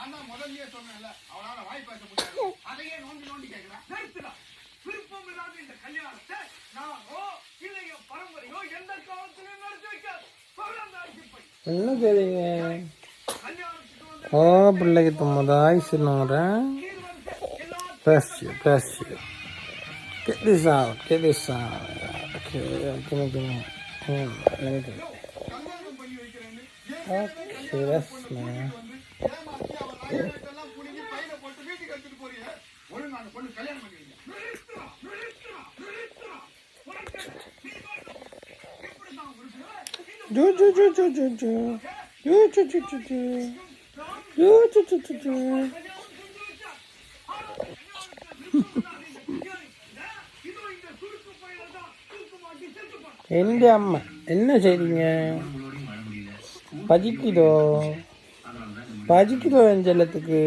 நான் தான் முதல்லயே சொன்னேன்ல அவனால வாய் பேச முடியாது. அதையே நோண்டி நோண்டி கேட்கலாம். நிறுத்துடா. விருப்பம் இல்லாத இந்த கல்யாணத்தை நானோ இல்லைய பரம்பரையோ எந்த காலத்திலும் நடத்தி வைக்காது. என்ன தெரியுங்க ஓ பிள்ளைக்கு தொம்பதாய் சொல்லுறேன். Bless you. Get this out. Okay, give me. Let me do it. Okay, that's man. Do. எந்த அம்மா என்ன செய்றீங்க? பஜிக்குதோ என் செல்லத்துக்கு.